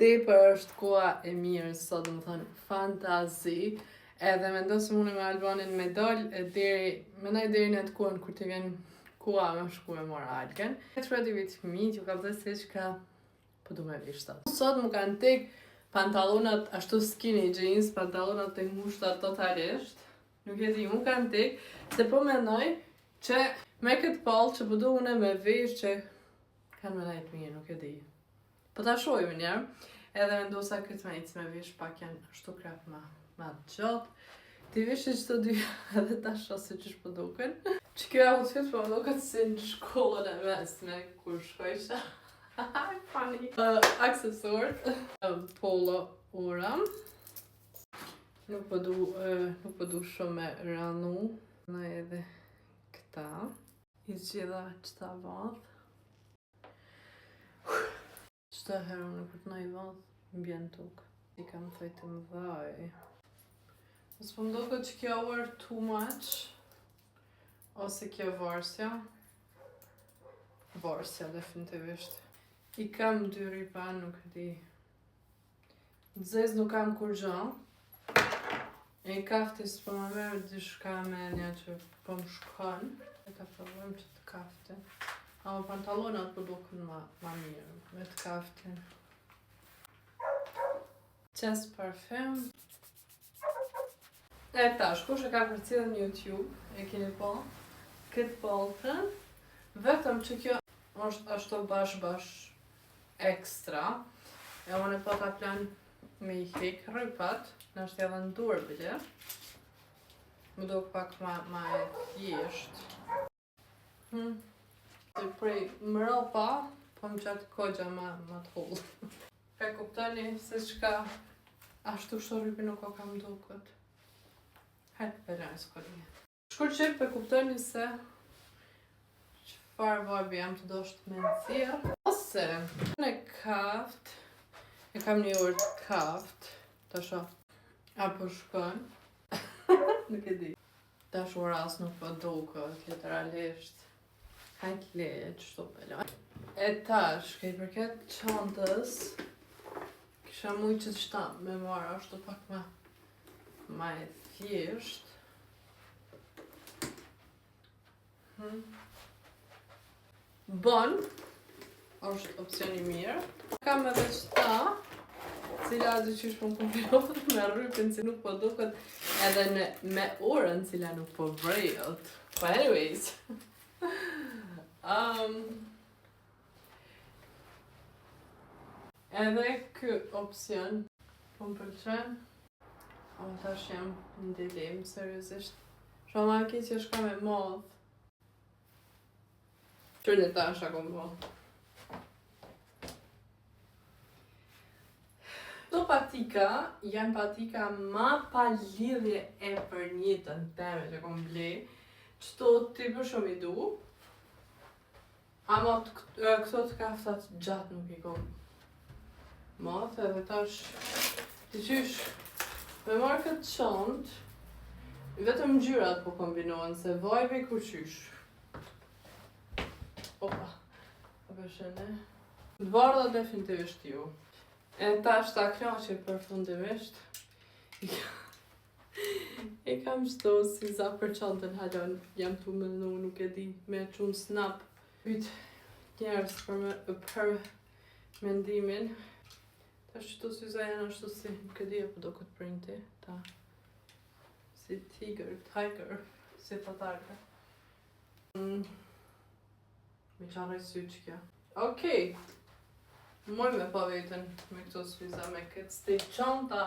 tepër është koha e mirë sot, do të thënë fantazi. Edhe mendoj se unë me Albanin me dal mendoj deri në atë kohën kur të vjen koha më shku me mor Alken. Çfarë vit fëmijë, ju ka thënë se çka po do më vish sot. Sot më kanë tek pantallonat ashtu skinny jeans, pantallonat të ngushta totalisht. Nuk e di, më kanë tek se po mendoj që me këtë pall që po do unë me vesh që kanë më lajt mirë, nuk e di. Po ta shohim një herë. Edhe vendosa këtë me ecë me vesh pak janë ashtu krap ma gjatë. Ti vesh çdo dy edhe ta shoh se ç'ish po duken. Që kjo outfit po duket si në shkollën e mesme kur shkojsha. Funny. Aksesor, polo ura. Nuk po du shumë me ranu. Në edhe këta. I zgjidha qëta vadh. Qëta herë unë kur të nëj vadh, më bjen tuk. I kam thojtë më dhaj. Nësë po më duket që kjo were too much. Ose kjo varsja. Varsja definitivisht. I kam 2 ripa, nuk e di. Zez nuk kam kur gjo. E i kaftis po më merë dishka me një që po më shkon. E ta provojmë që të kaftin. Ama pantallonat po duken ma mirë me të kaftin. Qes parfum. E tash, kush e ka përcjellë në YouTube, e keni po, këtë paltën, vetëm që kjo është ashtu bash ekstra, e unë e pata plan me i hek rrypat, në është edhe në dur bile, më do pak ma e thjesht. Të prej mrapa, po më qatë kogja ma të hullë. Pe kuptoni se qka ashtu shto rrypi nuk o kam duket. Hajtë përgjani s'kollinje. Shkur qep pe kuptoni se qëfar vabi jam të dosht me nëzirë. Ose në kaft, e kam një orë të kaft, të shoh, apo shkon, nuk e di. Tash ora as nuk po duket, literalisht. Hajtë leje, qështu pëllon. E tash, kej përket qantës, kisha mujtë që të shtam me marrë, ashtu pak ma e thjesht. Bon, është opcioni mirë. Kam edhe qëta, cila dhe qysh po më kombinohet me rrypin që nuk po duket, edhe me orën cila nuk po vrejot. But anyways. Edhe kë opcion po më pëlqen. Tash jam në dilemë, seriosisht. Shumë ma ki që shka me madh. Qërë në tash ako më po. Këto patika janë patika ma pa lidhje e për njëtën teme që kom ble. Qëto ti për shumë i du. Ama këto të kaftat gjatë nuk i kom madh, edhe tash të qysh me marrë këtë qantë, vetëm ngjyrat po kombinohen, se vajbe kur qysh. Opa, apo shene. Të bardha definitivisht ju. E tash ta knaqe përfundimisht. E kam qëto si za për qantën halon, jam tu mënu, nuk e di, me qunë snap. Pyt njerës për mendimin. Tash qëto syza janë ashtu si, nuk e di apo do këtë printi, ta. Si tiger, si patarka. Mi qanë syq kja. Okej. Moj me pa vetën me këto syza, me këtë stil qanta.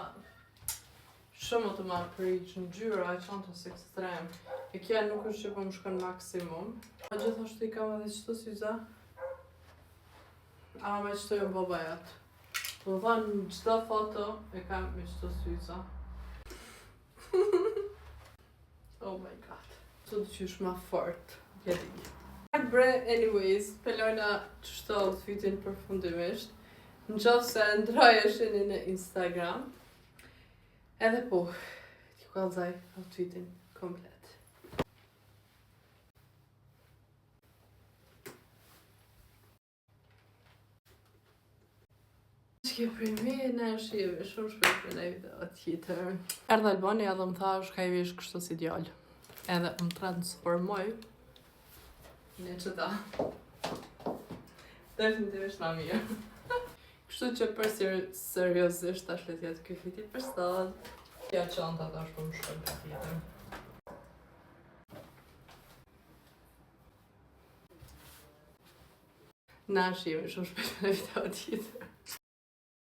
Shumë të ma priq në gjyra, e qantës ekstrem. E kja nuk është që po më shkon maksimum. A gjithashtu i kam edhe qëto syza. A me qëto jo babajat. Po dhanë në qëta foto e kam me qëto syza. Oh my god. Qëto të qysh ma fort. Jedi. Bre, anyways, pelojna qështo outfitin përfundimisht. Në qofë se ndrojeshini në Instagram. Edhe po, t'ju kallëzaj outfitin komplet. që primi, ne shive shumë shpejt me në video tjetër. Erdhe Albani edhe më thash ka i vish kështu si djallë. Edhe më transformoj në që ta. Definitivisht ma mirë. Kështu që për seriosisht tash le t'jetë ky fiti për sot. Ja çanta tash po më shkon për tjetër. Na shihemi shumë shpejt në video tjetër.